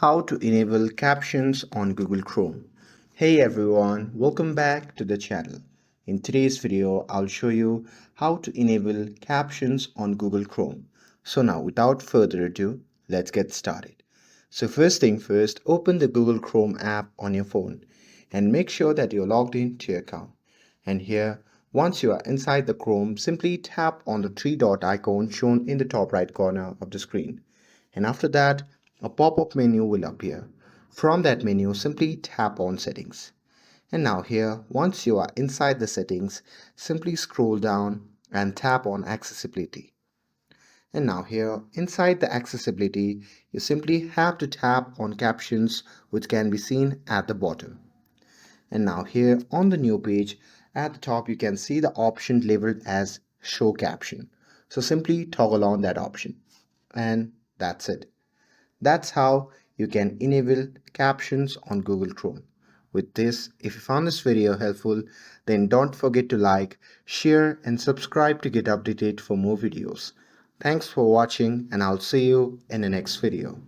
how to enable captions on Google Chrome. Hey everyone, welcome back to the channel. In today's video, I'll show you how to enable captions on Google Chrome. So now without further ado, let's get started. So first thing first, open the Google Chrome app on your phone and make sure that you're logged into your account. And here, once you are inside the Chrome, simply tap on the three dot icon shown in the top right corner of the screen. And after that, a pop-up menu will appear. From that menu, simply tap on Settings. And now here, once you are inside the settings, simply scroll down and tap on Accessibility. And now here, inside the accessibility, you simply have to tap on Captions, which can be seen at the bottom. And now here on the new page, at the top you can see the option labeled as Show Caption. So simply toggle on that option. And that's it. That's how you can enable captions on Google Chrome. With this, if you found this video helpful, then don't forget to like, share and subscribe to get updated for more videos. Thanks for watching and I'll see you in the next video.